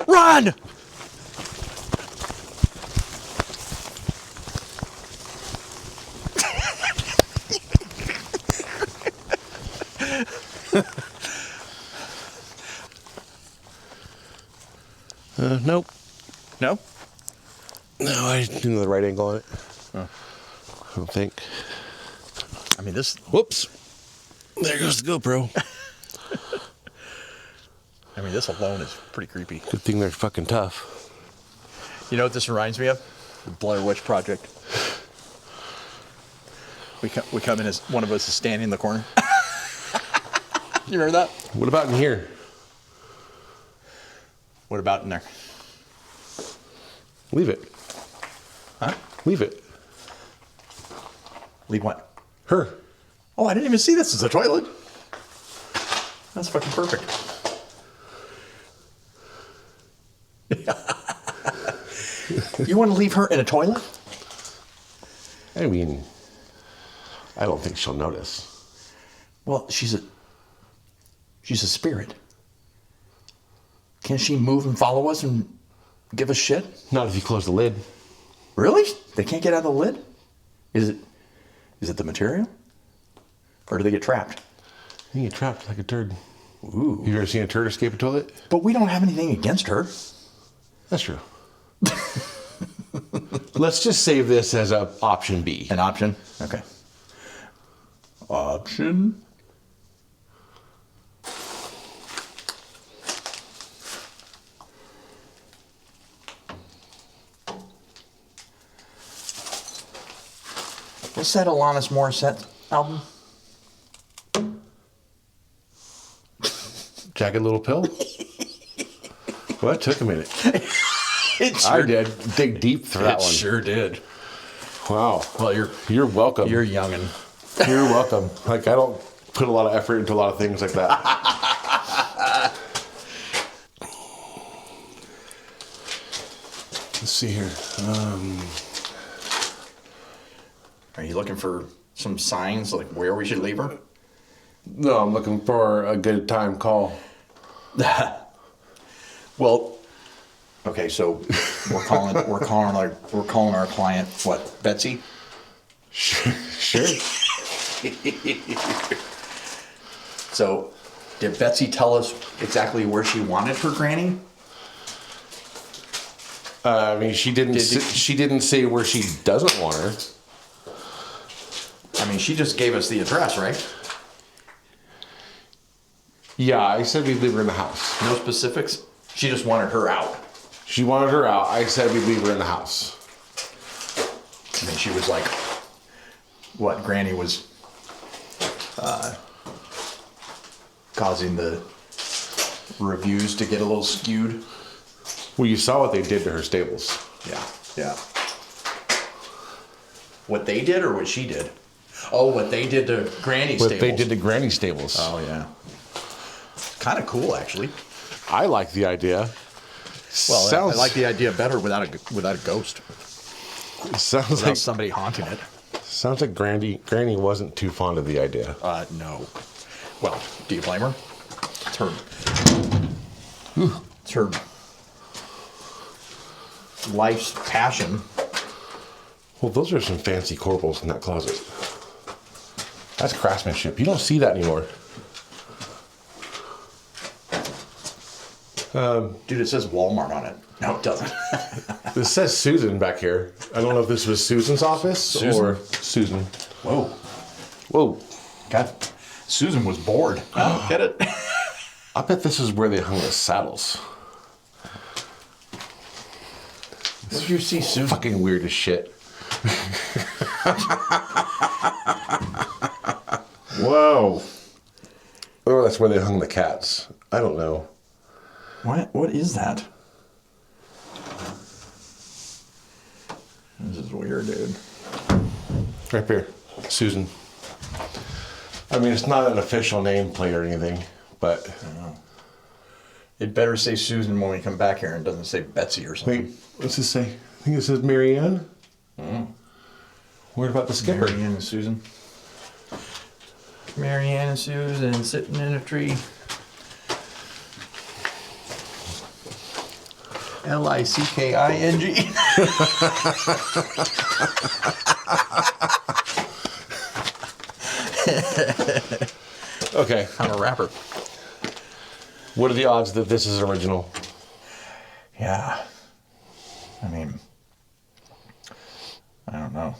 Run! Nope. No? No, I didn't do the right angle on it. Oh. I don't think. I mean, this... Whoops. There goes the GoPro. I mean, this alone is pretty creepy. Good thing they're fucking tough. You know what this reminds me of? The Blair Witch Project. We come in as one of us is standing in the corner. You remember that? What about in here? What about in there? Leave it. Huh? Leave it. Leave what? Her. Oh, I didn't even see this as a toilet. That's fucking perfect. You want to leave her in a toilet? I mean, I don't think she'll notice. Well, she's a spirit. Can't she move and follow us and give us shit? Not if you close the lid. Really? They can't get out of the lid? Is it the material? Or do they get trapped? You get trapped like a turd. Ooh. You ever seen a turd escape a toilet? But we don't have anything against her. That's true. Let's just save this as a option B. An option? Okay. Option? What's that Alanis Morissette album? Jagged Little Pill? Well, that took a minute. It sure I did dig deep for that one. Sure did. Wow. Well, You're welcome. you're youngin'. You're welcome. Like, I don't put a lot of effort into a lot of things like that. Let's see here. Are you looking for some signs, like where we should leave her? No, I'm looking for a good time call. Well, okay, so we're calling our client what? Betsy? Sure. So, did Betsy tell us exactly where she wanted her granny? I mean, she didn't say where she doesn't want her. I mean, she just gave us the address, right? Yeah, I said we'd leave her in the house. No specifics? She just wanted her out. She wanted her out. I said we'd leave her in the house. I mean, she was like, what, Granny was causing the reviews to get a little skewed. Well, you saw what they did to her stables. Yeah. What they did or what she did? Oh, what they did to Granny's stables. What they did to Granny stables. Oh, yeah. Kind of cool, actually. I like the idea. Well, I like the idea better without a ghost. Sounds Without like somebody haunting it. Sounds like Granny wasn't too fond of the idea. No. Well, do you blame her? It's her. It's her life's passion. Well, those are some fancy corbels in that closet. That's craftsmanship. You don't see that anymore. Dude, it says Walmart on it. No, it doesn't. This says Susan back here. I don't know if this was Susan's office or Susan. Whoa. God, Susan was bored. Oh, get it? I bet this is where they hung the saddles. Where did you see Susan? Fucking weird as shit. Whoa. Or that's where they hung the cats. I don't know. What is that? This is weird, dude. Right here. Susan. I mean, it's not an official nameplate or anything, but... I know. It better say Susan when we come back here and doesn't say Betsy or something. Wait, what's this say? I think it says Marianne. What about the skipper? Marianne and Susan. Marianne and Susan sitting in a tree. Licking. Okay. I'm a rapper. What are the odds that this is original? Yeah. I mean, I don't know.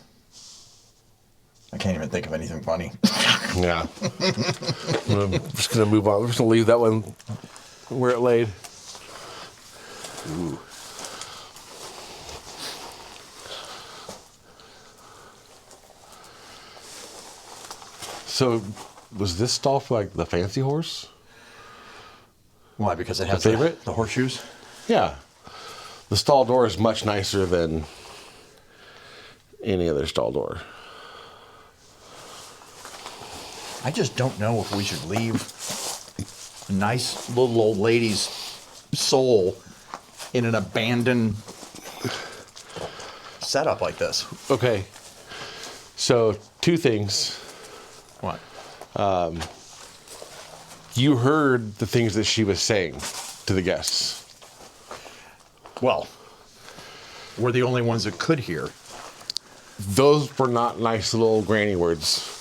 I can't even think of anything funny. Yeah. I'm just going to move on. We're just going to leave that one where it laid. Ooh. So, was this stall for like the fancy horse? Why? Because it has favorite? the horseshoes? Yeah. The stall door is much nicer than any other stall door. I just don't know if we should leave a nice little old lady's soul in an abandoned setup like this. Okay. So, two things. What? You heard the things that she was saying to the guests. Well, we're the only ones that could hear. Those were not nice little granny words.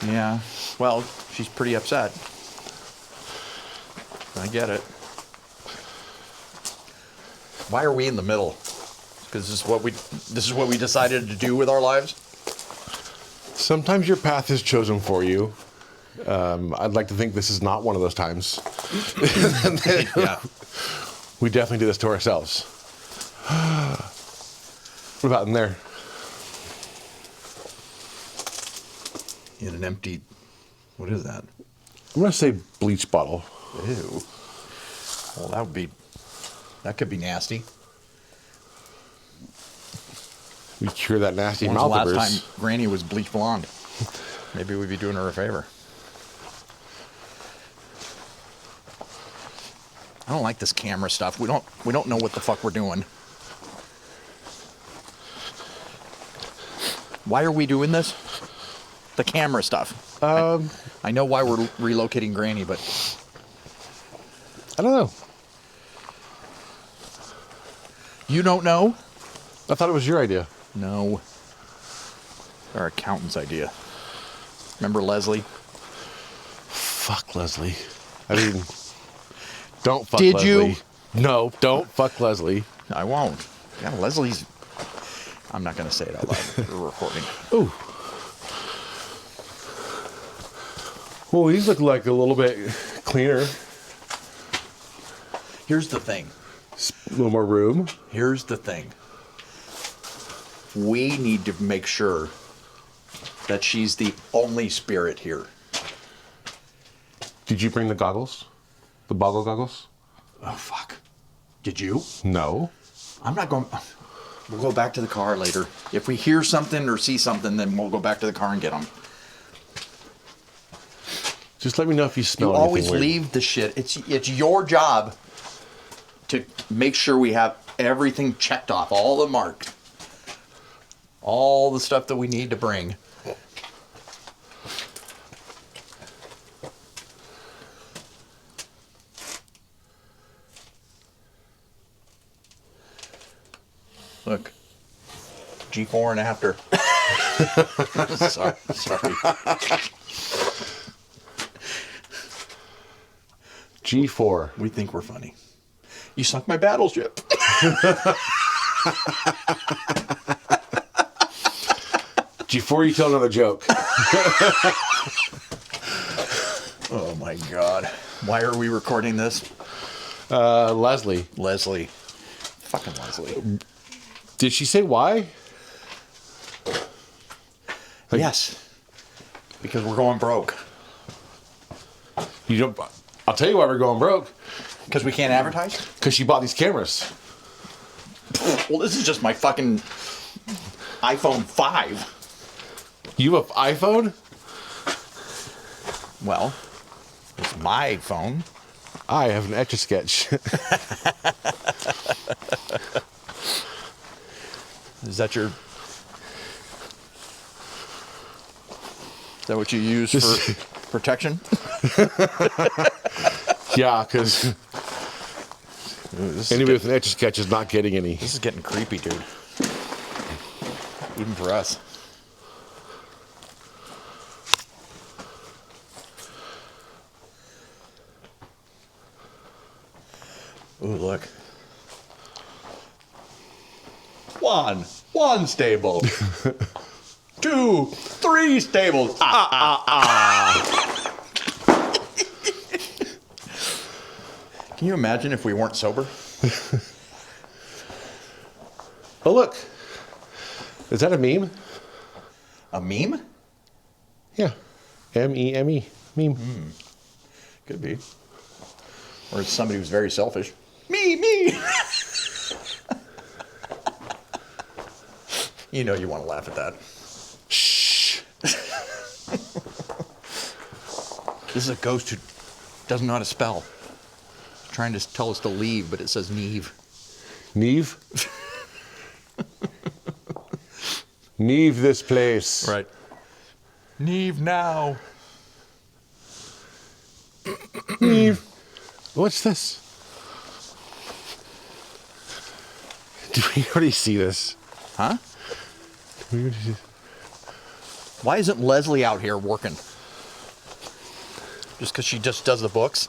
Yeah. Well, she's pretty upset. I get it. Why are we in the middle? Because this is what we decided to do with our lives. Sometimes your path is chosen for you. I'd like to think this is not one of those times. Yeah. We definitely do this to ourselves. What about in there? In an empty. What is that? I'm going to say bleach bottle. Ew. Well, that could be nasty. We cure that nasty When's mouth the of last hers. time Granny was bleach blonde? Maybe we'd be doing her a favor. I don't like this camera stuff. We don't know what the fuck we're doing. Why are we doing this? The camera stuff. I know why we're relocating Granny, but I don't know. you don't know? I thought it was your idea. No. Our accountant's idea. Remember Leslie? Fuck Leslie. I mean, don't fuck Did Leslie. you? No, don't fuck Leslie. I won't. Yeah, Leslie's... I'm not going to say it out loud. We're recording. Ooh. Well, these look like a little bit cleaner. Here's the thing. A little more room. Here's the thing. We need to make sure that she's the only spirit here. Did you bring the goggles? The boggle goggles? Oh, fuck. Did you? No. I'm not going... We'll go back to the car later. If we hear something or see something, then we'll go back to the car and get them. Just let me know if you smell You anything always weird. leave the shit. It's your job to make sure we have everything checked off, all the marks, all the stuff that we need to bring. Look, G4 and after. Sorry. G4. We think we're funny. You sunk my battleship. G4, you tell another joke. Oh my God. Why are we recording this? Leslie. Leslie. Fucking Leslie. Did she say why? Like, Yes. Because we're going broke. You don't. I'll tell you why we're going broke. Because we can't advertise? Because she bought these cameras. Well, this is just my fucking iPhone 5. You have an iPhone? Well, it's my phone. I have an Etch-a-Sketch. Is that your... Is that what you use for protection? Yeah, because Anybody with an Etch-a-Sketch is not getting any. This is getting creepy, dude. Even for us. Ooh, look. One stable. 2, 3 stables. Can you imagine if we weren't sober? Oh, look. Is that a meme? A meme? Yeah. M-E-M-E. Meme. Could be. Or it's somebody who's very selfish. Me. You know you want to laugh at that. Shh. This is a ghost who doesn't know how to spell. Trying to tell us to leave, but it says Neve. Neve? Neve this place. Right. Neve now. Neve. What's this? Do we already see this? Huh? Do we already see this? Why isn't Leslie out here working? Just because she just does the books?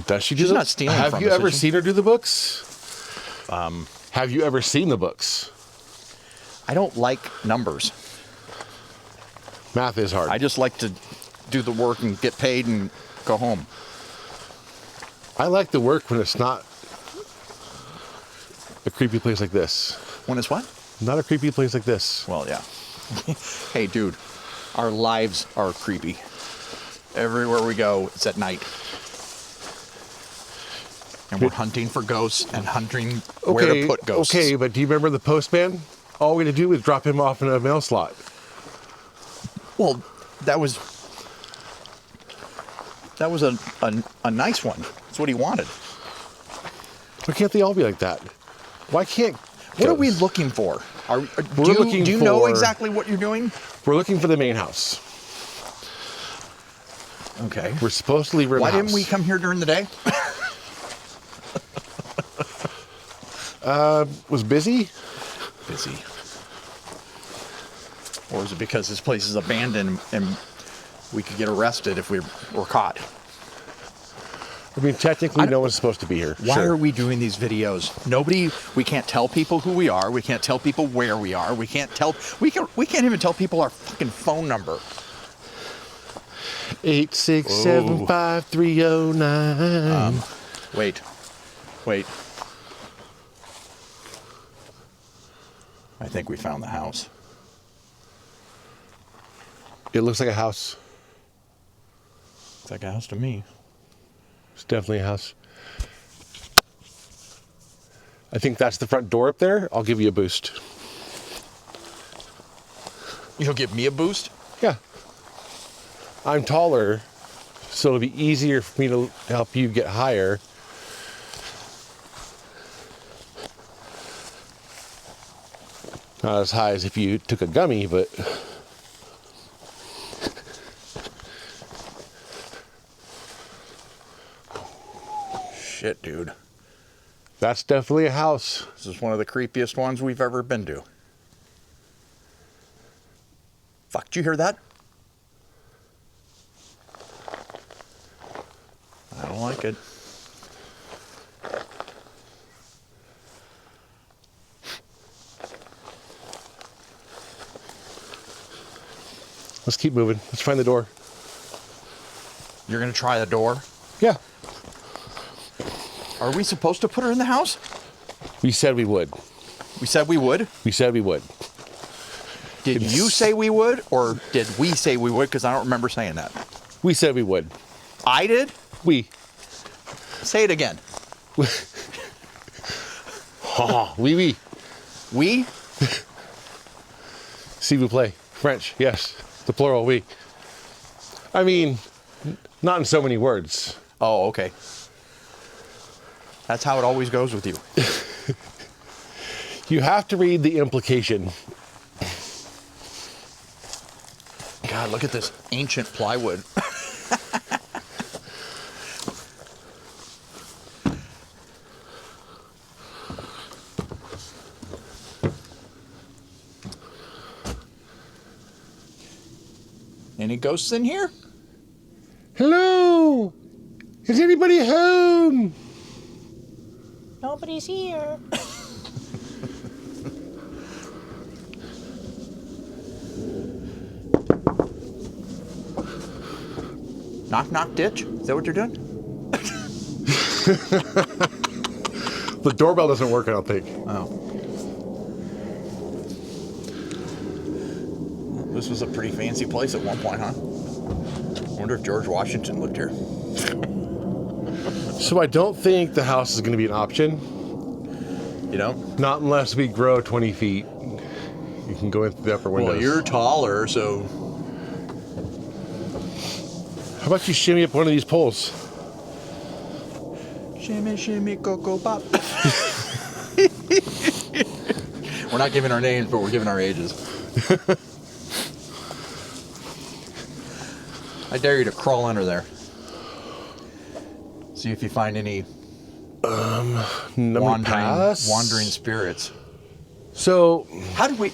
Does she do She's them? not stealing Have from you us, ever is she? seen her do the books? Have you ever seen the books? I don't like numbers. Math is hard. I just like to do the work and get paid and go home. I like the work when it's not a creepy place like this. When it's what? Not a creepy place like this. Well, yeah. Hey, dude, our lives are creepy. Everywhere we go, it's at night. And we're hunting for ghosts and hunting where to put ghosts. Okay, but do you remember the postman? All we had to do was drop him off in a mail slot. Well, that was a nice one. That's what he wanted. Why can't they all be like that? Why can't... What are we looking for? Do you know exactly what you're doing? We're looking for the main house. Okay. We're supposed to leave her in Why the didn't house. we come here during the day? Was busy? Busy. Or is it because this place is abandoned and we could get arrested if we were caught? I mean, technically, no one's supposed to be here. Why Sure. are we doing these videos? We can't tell people who we are. We can't tell people where we are. We can't even tell people our fucking phone number. 8675309. Wait. I think we found the house. It looks like a house. It's like a house to me. It's definitely a house. I think that's the front door up there. I'll give you a boost. You'll give me a boost? Yeah. I'm taller, so it'll be easier for me to help you get higher. Not as high as if you took a gummy, but... Shit, dude. That's definitely a house. This is one of the creepiest ones we've ever been to. Fuck, did you hear that? I don't like it. Let's keep moving. Let's find the door. You're gonna try the door? Yeah. Are we supposed to put her in the house? We said we would. We said we would. We said we would. Did you say we would, or did we say we would? Because I don't remember saying that. We said we would. I did? We. Say it again. Oui. We? S'il vous plaît. French, yes. The plural, oui. I mean, not in so many words. Oh, okay. That's how it always goes with you. You have to read the implication. God, look at this ancient plywood. Any ghosts in here? Hello? Is anybody home? Nobody's here. Knock, knock, ditch? Is that what you're doing? The doorbell doesn't work, I don't think. Oh. This was a pretty fancy place at one point, huh? I wonder if George Washington lived here. So I don't think the house is going to be an option. You know? Not unless we grow 20 feet. You can go in through the upper windows. Well, you're taller, so... How about you shimmy up one of these poles? Shimmy, shimmy, cocoa pop. We're not giving our names, but we're giving our ages. I dare you to crawl under there. See if you find any wandering spirits. So, How do we...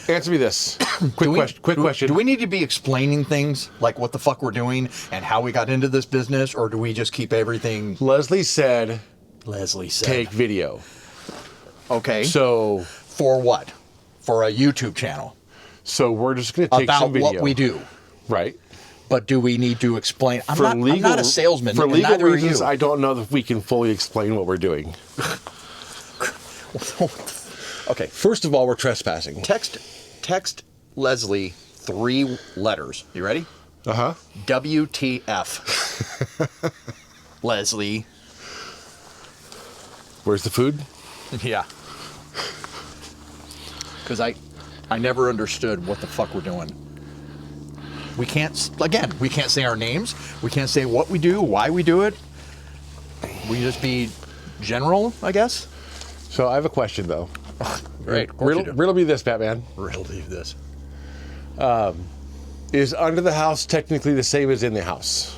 answer me this. Quick question. Do we need to be explaining things like what the fuck we're doing and how we got into this business, or do we just keep everything... Leslie said take video. Okay. So, For what? For a YouTube channel. So we're just going to take About some video. what we do. Right. But do we need to explain? I'm not a salesman. For and legal neither reasons, are you. I don't know if we can fully explain what we're doing. Okay. First of all, we're trespassing. Text Leslie 3 letters. You ready? Uh-huh. WTF. Leslie. Where's the food? Yeah. Because I never understood what the fuck we're doing. We can't say our names. We can't say what we do, why we do it. We just be general, I guess. So I have a question, though. Great. Riddle me this, Batman. Riddle me this. Is under the house technically the same as in the house?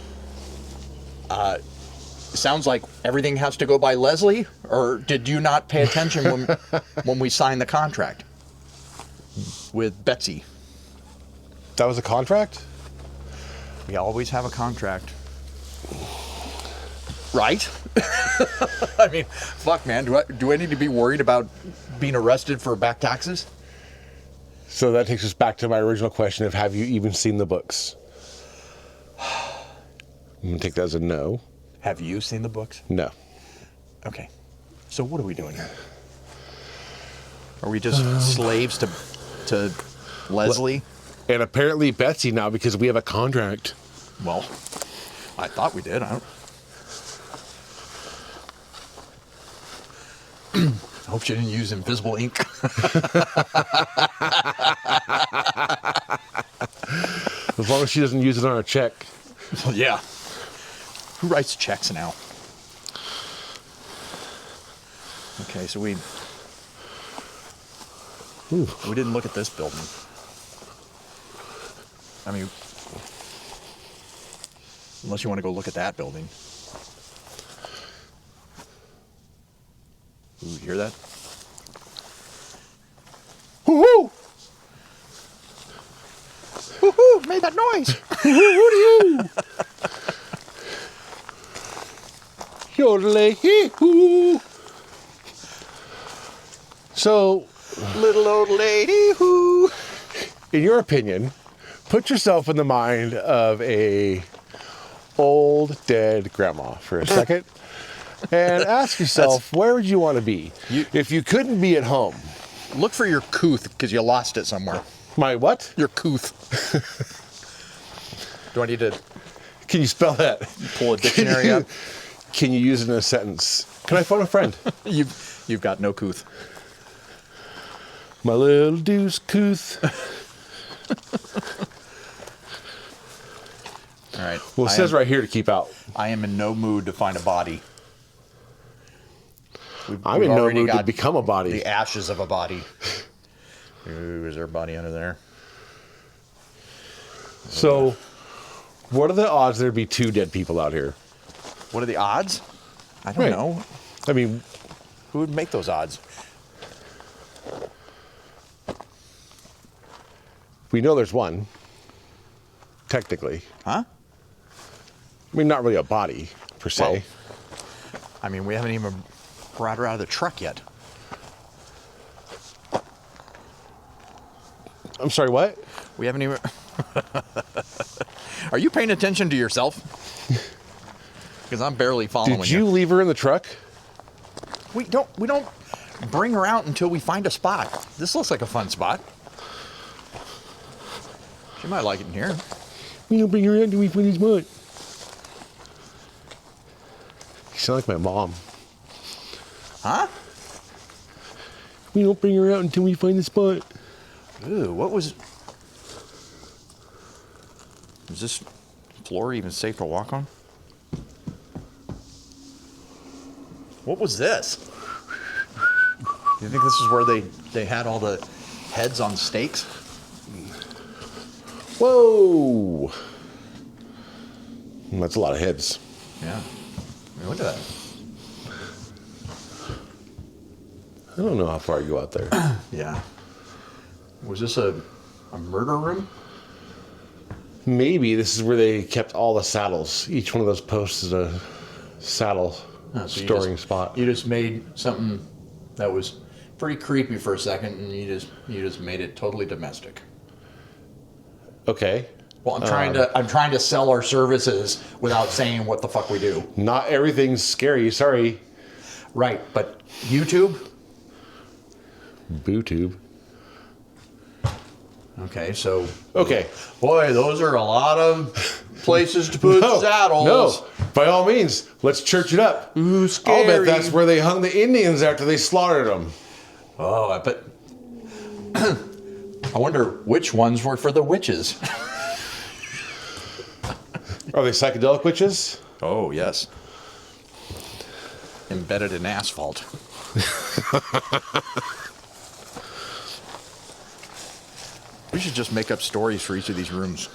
Sounds like everything has to go by Leslie, or did you not pay attention when we signed the contract with Betsy? That was a contract? We always have a contract. Right? I mean, fuck, man. Do I need to be worried about being arrested for back taxes? So that takes us back to my original question of have you even seen the books? I'm going to take that as a no. Have you seen the books? No. Okay. So what are we doing here? Are we just slaves to Leslie? And apparently Betsy now because we have a contract. Well, I thought we did. I hope she didn't use invisible ink. As long as she doesn't use it on a check. Well, yeah. Who writes checks now? Okay, so we didn't look at this building. I mean, unless you want to go look at that building. Ooh, you hear that? Woohoo! Woohoo! Made that noise! Woo-hoo! Yodelay-hee-hoo! So, Little old lady who... in your opinion, put yourself in the mind of a old dead grandma for a second and ask yourself, where would you want to be if you couldn't be at home? Look for your couth, because you lost it somewhere. My what? Your couth. Do I need to Can you spell that? pull a dictionary up? Can you use it in a sentence? Can I phone a friend? You've got no couth. My little deuce couth. All right. Well, it says right here to keep out. I am in no mood to find a body. I'm in no mood to become a body. The ashes of a body. Ooh, is there a body under there? So, what are the odds there'd be 2 dead people out here? What are the odds? I don't Right. know. I mean, Who would make those odds? we know there's one. technically. Huh? I mean, not really a body, per se. Well, I mean, we haven't even brought her out of the truck yet. I'm sorry, what? We haven't even... Are you paying attention to yourself? Because I'm barely following Did you leave her in the truck? We don't bring her out until we find a spot. This looks like a fun spot. She might like it in here. We don't bring her out until we find a spot. You sound like my mom. Huh? We don't bring her out until we find the spot. Ooh, what was... Is this floor even safe to walk on? What was this? Do you think this is where they had all the heads on stakes? Whoa! That's a lot of heads. Yeah. I mean, look at that. I don't know how far you go out there. Yeah. Was this a murder room? Maybe this is where they kept all the saddles. Each one of those posts is a saddle Oh, so storing spot. You just made something that was pretty creepy for a second, and you just made it totally domestic. Okay. Well, I'm trying to sell our services without saying what the fuck we do. Not everything's scary. Sorry. Right, but YouTube? BooTube. Okay, so... Okay. Boy, those are a lot of places to put saddles. No, by all means, let's church it up. Ooh, I'll scary. bet that's where they hung the Indians after they slaughtered them. Oh, I bet... I wonder which ones were for the witches. Are they psychedelic witches? Oh, yes. Embedded in asphalt. We should just make up stories for each of these rooms.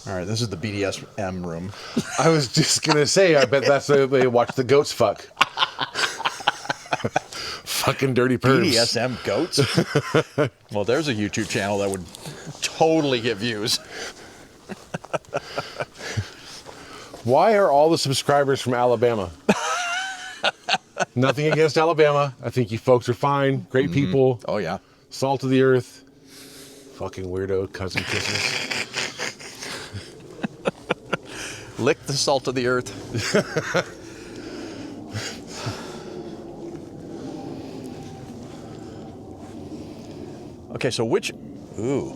All right, this is the BDSM room. I was just going to say, I bet that's where they watch the goats fuck. Fucking dirty pervs. BDSM goats? Well, there's a YouTube channel that would totally get views. Why are all the subscribers from Alabama? Nothing against Alabama. I think you folks are fine. Great people. Oh, yeah. Salt of the earth. Fucking weirdo cousin kisses. Lick the salt of the earth. Okay, so which... Ooh.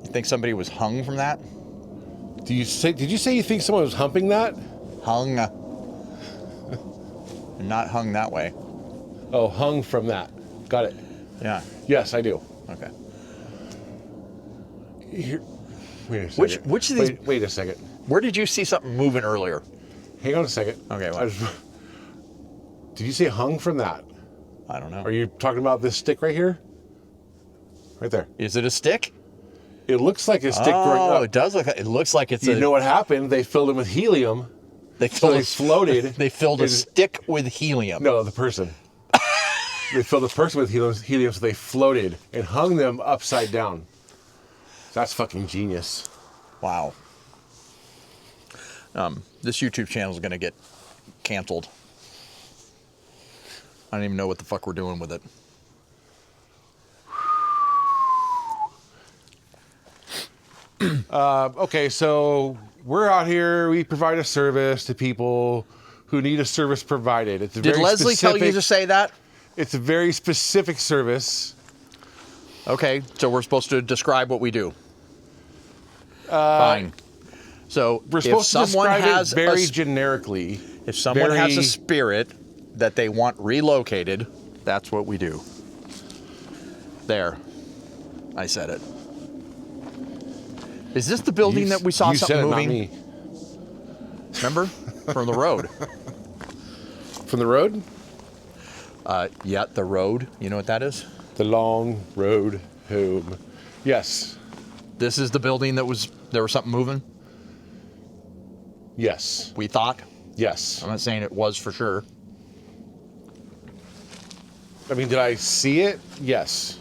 You think somebody was hung from that? Did you say you think someone was humping that? Hung. Not hung that way. Oh, hung from that. Got it. Yeah. Yes, I do. Okay. Here, wait a second. Which of these... Wait a second. Where did you see something moving earlier? Hang on a second. Okay, what? Did you say hung from that? I don't know. Are you talking about this stick right here? Right there. Is it a stick? It looks like a stick going Oh, up. it does look. It looks like it's. You know what happened? They filled it with helium. They So filled. they floated. They filled a stick with helium. No, the person. They filled the person with helium, so they floated and hung them upside down. That's fucking genius. Wow. This YouTube channel is gonna get canceled. I don't even know what the fuck we're doing with it. Okay, so we're out here. We provide a service to people who need a service provided. It's a Did very Leslie tell you to specific- say that? It's a very specific service. Okay, so we're supposed to describe what we do. Fine. So We're if supposed to someone describe has it very a, generically. if someone has a very- spirit that they want relocated, that's what we do. There, I said it. Is this the building You- that we saw you something said it, moving? Not me. Remember? From the road. From the road? Yeah, the road. You know what that is? The long road home. Yes. This is the building that was, there was something moving, Yes. we thought. Yes. I'm not saying it was for sure. I mean, did I see it? Yes.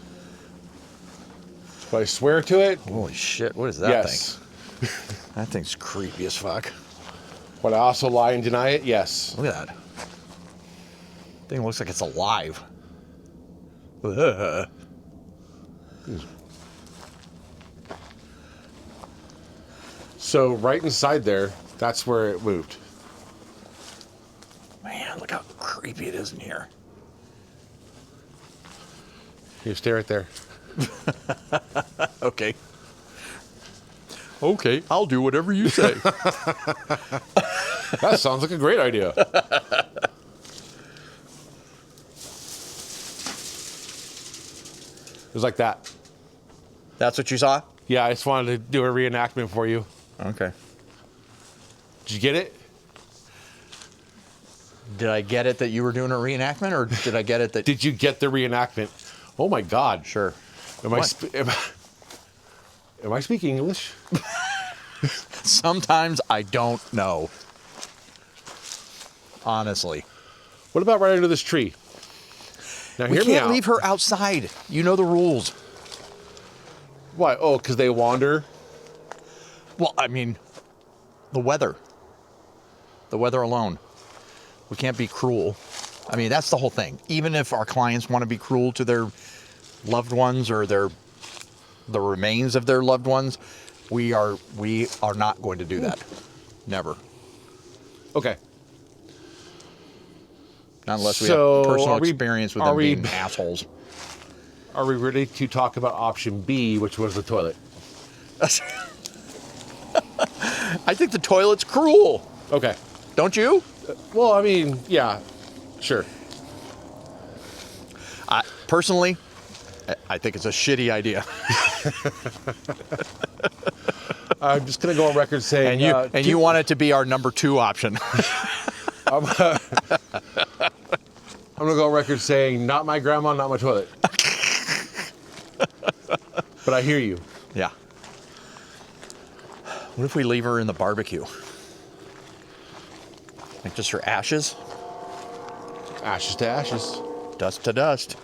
But I swear to it, Holy shit, what is that yes. thing? That thing's creepy as fuck. But I also lie and deny it, yes. Look at that. Thing looks like it's alive. Ugh. So right inside there, that's where it moved. Man, look how creepy it is in here. You stay right there. Okay. Okay, I'll do whatever you say. That sounds like a great idea. It was like that. That's what you saw? Yeah, I just wanted to do a reenactment for you. Okay. Did you get it? Did I get it that you were doing a reenactment, or did I get it that... Did you get the reenactment? Oh my God. Sure. Am I speaking English? Sometimes I don't know. Honestly. What about right under this tree? Now We hear me can't out. leave her outside. You know the rules. Why? Oh, because they wander? Well, I mean, the weather. The weather alone. We can't be cruel. I mean, that's the whole thing. Even if our clients want to be cruel to their loved ones or the remains of their loved ones, we are not going to do that. Never. Okay. Not unless we So, have personal are we- experience with are them we- being assholes. Are we ready to talk about option B, which was the toilet? I think the toilet's cruel. Okay. Don't you? Well, I mean, yeah, sure. Personally, I think it's a shitty idea. I'm just gonna go on record saying, And you want it to be our number 2 option. I'm gonna go on record saying, not my grandma, not my toilet. But I hear you. Yeah. What if we leave her in the barbecue? Like just her ashes, Ashes to ashes. dust to dust.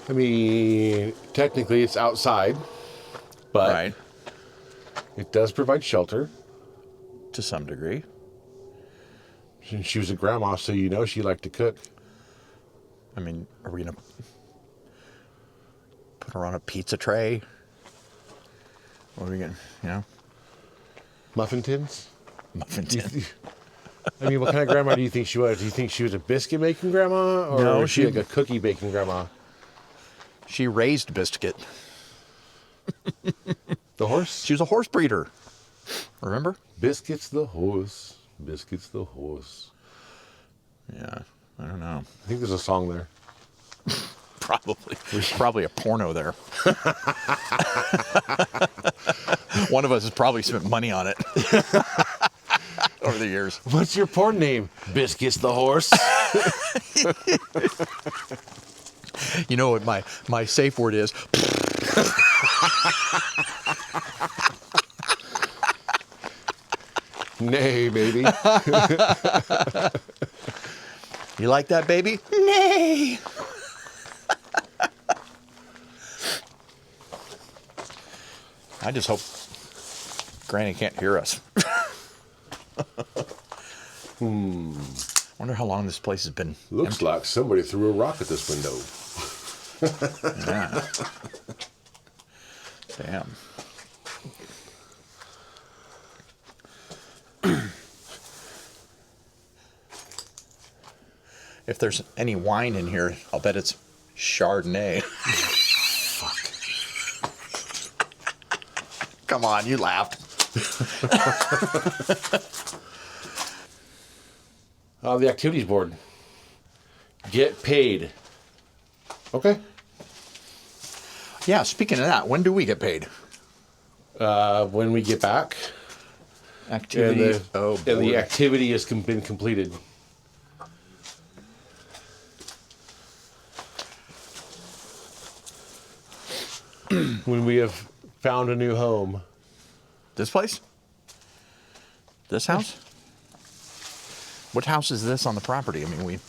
I mean, technically it's outside, but Right. it does provide shelter. To some degree. And she was a grandma, so you know she liked to cook. I mean, are we going to put her on a pizza tray? What are we going to, Muffin tins? muffin tin? I mean, what kind of grandma do you think she was? Do you think she was a biscuit making grandma, or No, was she she- like a cookie baking grandma? She raised Biscuit. The horse? She was a horse breeder. Remember? Biscuits the horse. Biscuits the horse. Yeah, I don't know. I think there's a song there. Probably. There's probably a porno there. One of us has probably spent money on it over the years. What's your porn name? Biscuits the horse. You know what my safe word is? Nay, baby. You like that, baby? Nay. I just hope Granny can't hear us. Wonder how long this place has been. Looks like somebody threw a rock at this window. Yeah. Damn. If there's any wine in here, I'll bet it's Chardonnay. Fuck. Come on, you laughed. The activities board. Get paid. Okay. Yeah, speaking of that, when do we get paid? When we get back, Activity. and the activity has been completed. When we have found a new home. This place? This house? What house is this on the property? I mean,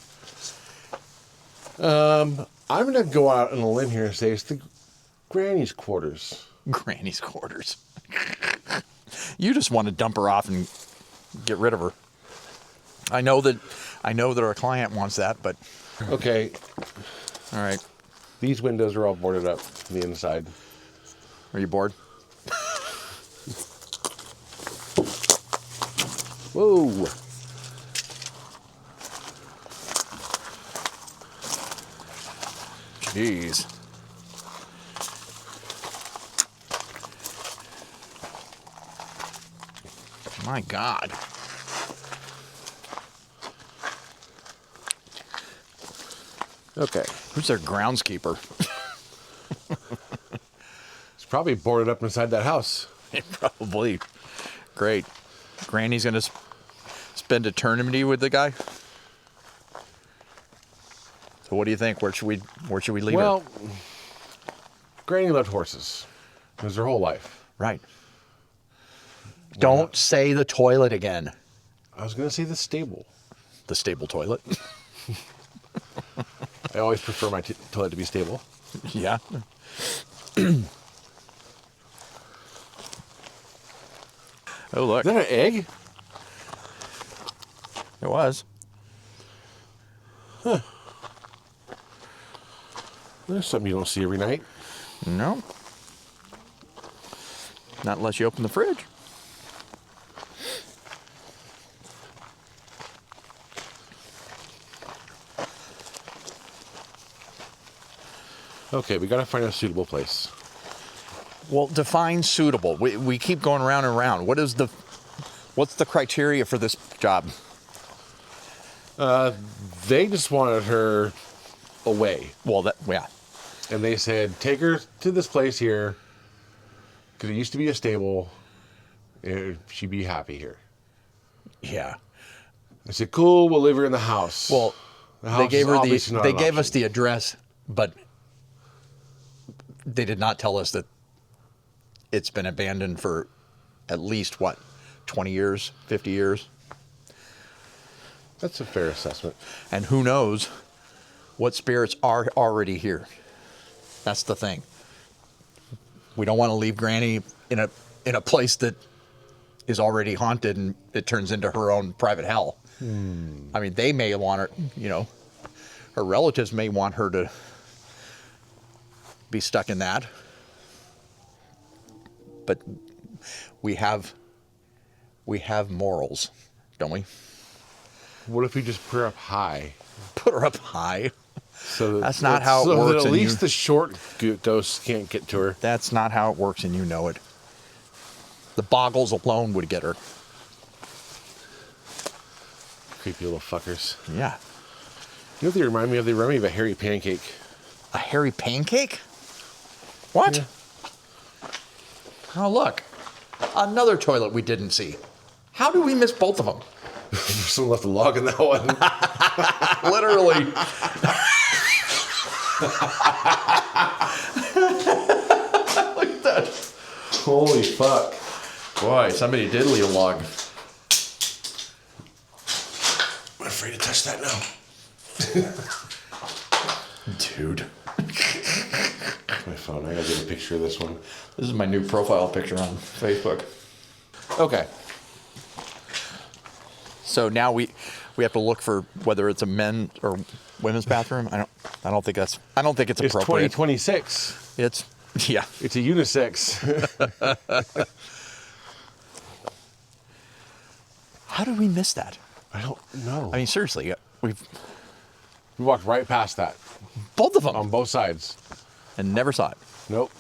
I'm going to go out on a limb here and say it's the granny's quarters. Granny's quarters. You just want to dump her off and get rid of her. I know that our client wants that, but Okay, all right. these windows are all boarded up from the inside. Are you bored? Whoa. Jeez. My God. Okay. Who's their groundskeeper? It's probably boarded up inside that house. Probably. Great. Granny's going to spend eternity with the guy? So what do you think? Where should we leave her? Well, Granny loved horses. It was her whole life. Right. Don't say the toilet again. I was going to say the stable. The stable toilet. I always prefer my toilet to be stable. Yeah. Oh, look. Is that an egg? It was. There's something you don't see every night. No. Not unless you open the fridge. Okay, we got to find a suitable place. Well, define suitable. We keep going around and around. What's the criteria for this job? They just wanted her away. Well, yeah. And they said, take her to this place here, because it used to be a stable. She'd be happy here. Yeah. I said, cool, we'll leave her in the house. Well, the house they gave is her obviously not they an gave option. us the address, but they did not tell us that it's been abandoned for at least 20 years, 50 years. That's a fair assessment. And who knows what spirits are already here. That's the thing. We don't want to leave Granny in a place that is already haunted and it turns into her own private hell. I mean, they may want her, her relatives may want her to be stuck in that. But we have morals, don't we? What if we just put her up high? Put her up high. So That's not how it so works, that at and least the short ghosts can't get to her. That's not how it works, and you know it. The boggles alone would get her. Creepy little fuckers. Yeah. You know what they remind me of? They remind me of a hairy pancake. A hairy pancake? What? Yeah. Oh, look. Another toilet we didn't see. How did we miss both of them? Someone left a log in that one. Literally. Look at that. Holy fuck. Boy, somebody did leave a log. I'm afraid to touch that now. Dude. My phone. I gotta get a picture of this one. This is my new profile picture on Facebook. Okay. So now we have to look for whether it's a men or women's bathroom. I don't think it's It's appropriate. 2026. It's yeah. It's a unisex. How did we miss that? I don't know. I mean, seriously, we walked right past that both of them on both sides. and never saw it. Nope.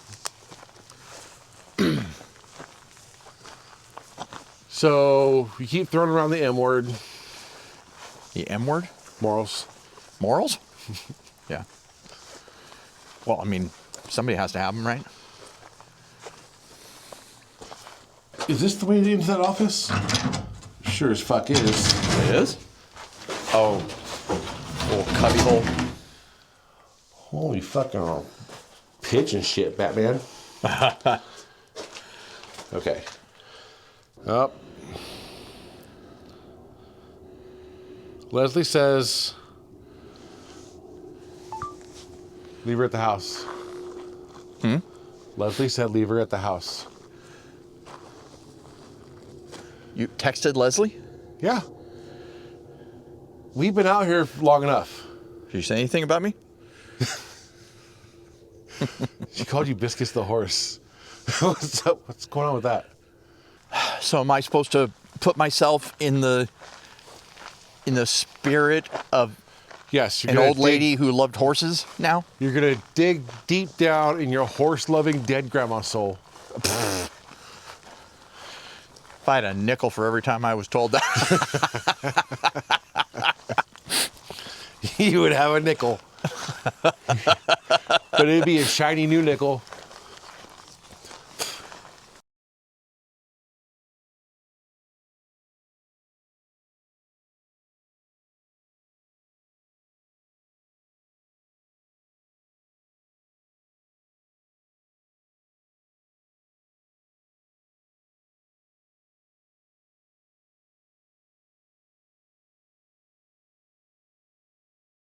So we keep throwing around the M word. The M word? Morals. Morals? Yeah. Well, I mean, somebody has to have them, right? Is this the way into that office? Sure as fuck is. It is? Oh. Little cubby hole. Holy fucking pigeon shit, Batman. Okay. Up. Leslie says Leave her at the house. Leslie said leave her at the house. You texted Leslie? Yeah. We've been out here long enough. Did you say anything about me? She called you Biscuits the horse. What's up? What's going on with that? So am I supposed to put myself in the spirit of Yes, you're an gonna old lady who loved horses now? You're gonna dig deep down in your horse-loving dead grandma soul. If I had a nickel for every time I was told that. You would have a nickel. But it'd be a shiny new nickel.